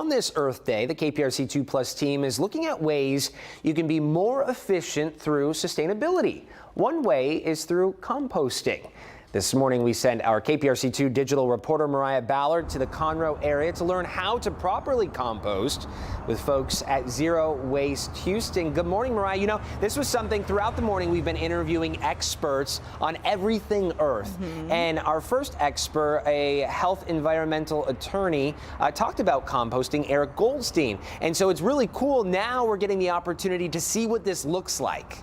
On this Earth Day, the KPRC 2+ team is looking at ways you can be more efficient through sustainability. One way is through composting. This morning, we sent our KPRC2 digital reporter Mariah Ballard to the Conroe area to learn how to properly compost with folks at ZeroWaste Houston. Good morning, Mariah. You know, this was something throughout the morning we've been interviewing experts on everything Earth. And our first expert, a health environmental attorney, talked about composting, Eric Goldstein. And so it's really cool. Now we're getting the opportunity to see what this looks like.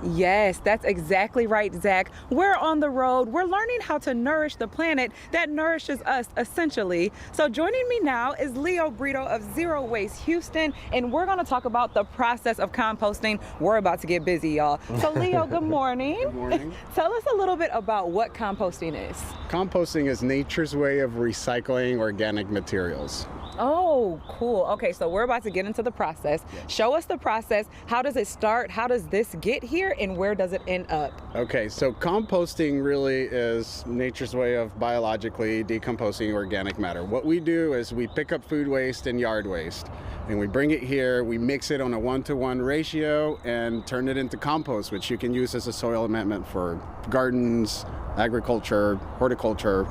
Yes, that's exactly right, Zach. We're on the road. We're learning how to nourish the planet that nourishes us, essentially. So joining me now is Leo Brito of ZeroWaste Houston, and we're going to talk about the process of composting. We're about to get busy, y'all. So Leo, good morning. Good morning. Tell us a little bit about what composting is. Composting is nature's way of recycling organic materials. Oh, cool. Okay, so we're about to get into the process. Yes. Show us the process. How does it start? How does this get here? And where does it end up? Okay, so composting really is nature's way of biologically decomposing organic matter. What we do is we pick up food waste and yard waste, and we bring it here, we mix it on a 1-to-1 ratio and turn it into compost, which you can use as a soil amendment for gardens, agriculture, horticulture,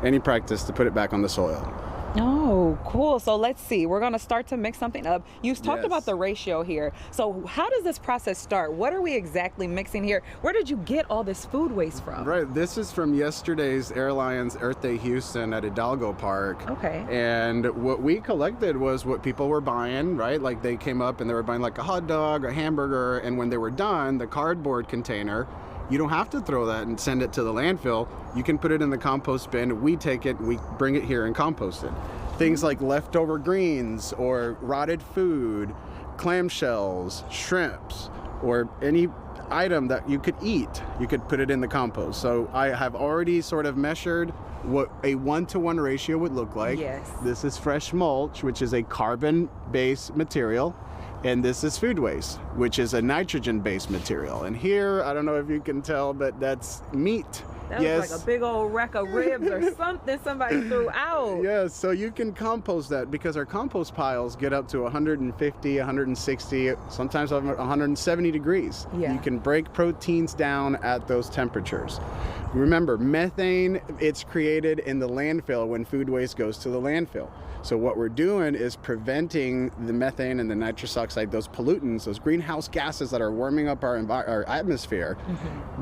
any practice to put it back on the soil. Oh, cool. So let's see. We're going to start to mix something up. You talked about the ratio here. So how does this process start? What are we exactly mixing here? Where did you get all this food waste from? Right. This is from yesterday's Airlines Earth Day Houston at Hidalgo Park. Okay. And what we collected was what people were buying, right? Like they came up and they were buying like a hot dog, a hamburger, and when they were done, the cardboard container, you don't have to throw that and send it to the landfill. You can put it in the compost bin. We take it, we bring it here and compost it. Things like leftover greens or rotted food, clamshells, shrimps, or any item that you could eat, you could put it in the compost. So I have already sort of measured what a 1-to-1 ratio would look like. Yes. This is fresh mulch, which is a carbon-based material. And this is food waste, which is a nitrogen-based material. And here, I don't know if you can tell, but that's meat. That was like a big old rack of ribs or something somebody threw out. Yes, so you can compost that because our compost piles get up to 150, 160, sometimes 170 degrees. Yeah. You can break proteins down at those temperatures. Remember, methane, it's created in the landfill when food waste goes to the landfill. So what we're doing is preventing the methane and the nitrous oxide, those pollutants, those greenhouse gases that are warming up our atmosphere.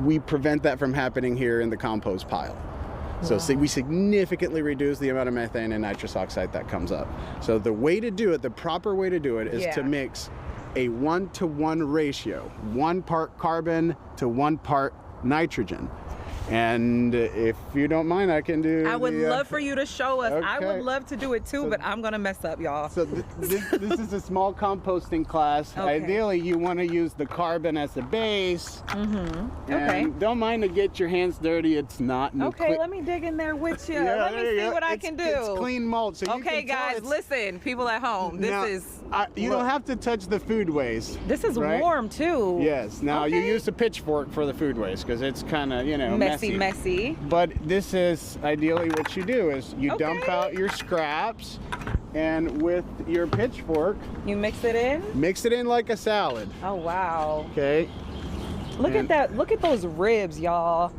We prevent that from happening here in the compost pile. So we significantly reduce the amount of methane and nitrous oxide that comes up. So the way to do it, the proper way to do it is to mix a 1-to-1 ratio, 1 part carbon to 1 part nitrogen. And if you don't mind, I can do. I would love for you to show us. Okay. I would love to do it too, but I'm gonna mess up, y'all. So this is a small composting class. Okay. Ideally, you want to use the carbon as the base. Okay. And don't mind to get your hands dirty. It's not. Okay, let me dig in there with you. Let me see what I can do. It's clean mulch. So Okay, guys, listen, people at home. You don't have to touch the food waste. This is right? warm too. Yes. Now you use a pitchfork for the food waste because it's kind of messy. But this is ideally what you do is you dump out your scraps, and with your pitchfork, you mix it in. Mix it in like a salad. Oh wow. Okay. Look at that. Look at those ribs, y'all.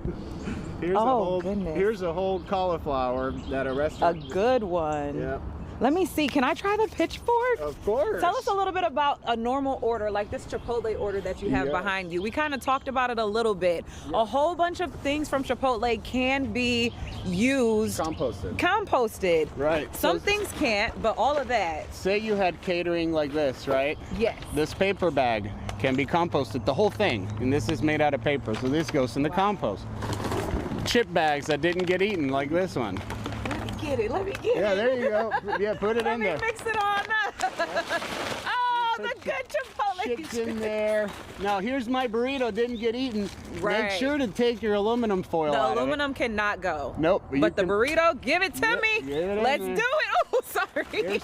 Here's a whole cauliflower that a restaurant. A good one. Yep. Let me see. Can I try the pitchfork? Of course. Tell us a little bit about a normal order, like this Chipotle order that you have behind you. We kind of talked about it a little bit. A whole bunch of things from Chipotle can be used. Composted. Right. Some things can't, but all of that. Say you had catering like this, right? Yes. This paper bag can be composted, the whole thing. And this is made out of paper, so this goes in the compost. Chip bags that didn't get eaten, like this one. Let me get it. Yeah, there you go. Yeah, put it in there. Let me mix it on up. Oh, the good Chipotle. Chips in there. Now, here's my burrito. Didn't get eaten. Right. Make sure to take your aluminum foil out The of aluminum cannot go. Nope. But the burrito, give it to me. Let's do it. Oh, sorry. Here's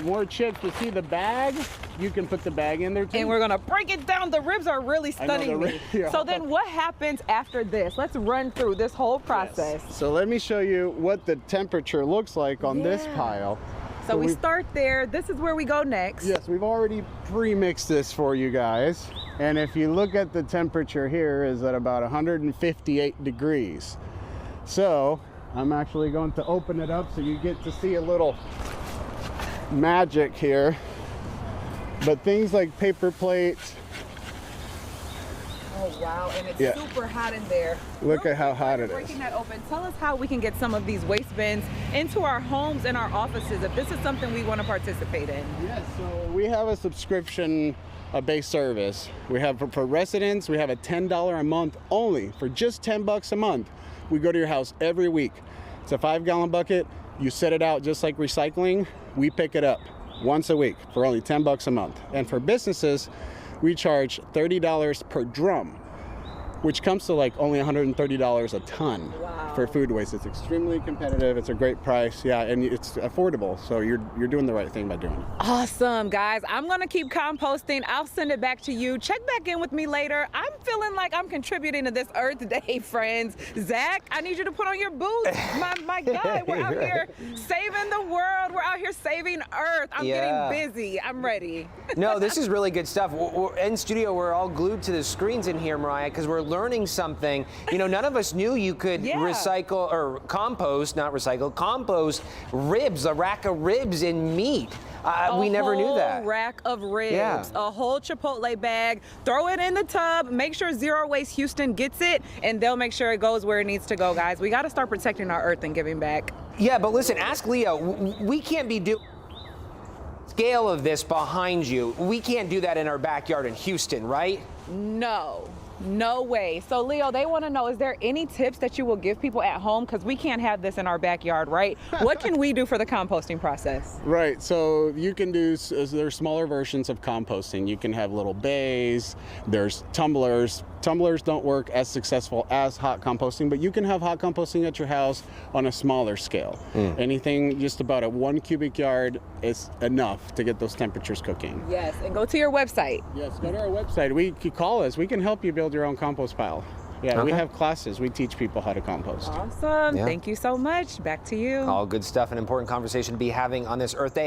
more chips. You see the bag? You can put the bag in there too. And we're gonna break it down. The ribs are really stunning me. So then what happens after this? Let's run through this whole process. Yes. So let me show you what the temperature looks like on this pile. So we start there. This is where we go next. Yes, we've already pre-mixed this for you guys. And if you look at the temperature here is at about 158 degrees. So I'm actually going to open it up so you get to see a little magic here. But things like paper plates. Oh wow, and it's super hot in there. Look at how hot it is. Breaking that open, tell us how we can get some of these waste bins into our homes and our offices if this is something we want to participate in. Yes, so we have a subscription based service. We have for residents, we have a $10 a month only. For just 10 bucks a month, we go to your house every week. It's a 5-gallon bucket. You set it out just like recycling. We pick it up once a week for only 10 bucks a month. And for businesses, we charge $30 per drum, which comes to like only $130 a ton for food waste. It's extremely competitive. It's a great price. Yeah, and it's affordable. So you're doing the right thing by doing it. Awesome, guys. I'm going to keep composting. I'll send it back to you. Check back in with me later. I'm feeling like I'm contributing to this Earth Day, friends. Zach, I need you to put on your boots. My guy, we're out here saving the world. We're out here saving Earth. I'm getting busy. I'm ready. No, this is really good stuff. We're in studio, we're all glued to the screens in here, Mariah, because we're learning something. You know, none of us knew you could recycle or compost, not recycle, compost ribs, a rack of ribs in meat. We never knew that. A whole rack of ribs, a whole Chipotle bag, throw it in the tub, make sure ZeroWaste Houston gets it, and they'll make sure it goes where it needs to go, guys. We got to start protecting our Earth and giving back. Yeah, but listen, ask Leo. We can't be doing scale of this behind you. We can't do that in our backyard in Houston, right? No way. So Leo, they want to know, is there any tips that you will give people at home? Because we can't have this in our backyard, right? What can we do for the composting process? Right, so you can do, there's smaller versions of composting. You can have little bays, there's tumblers. Tumblers don't work as successful as hot composting, but you can have hot composting at your house on a smaller scale. Anything just about a 1 cubic yard is enough to get those temperatures cooking. Yes, and go to your website. Yes, go to our website. You call us. We can help you build your own compost pile. Yeah, we have classes. We teach people how to compost. Awesome. Thank you so much. Back to you. All good stuff, an important conversation to be having on this Earth Day.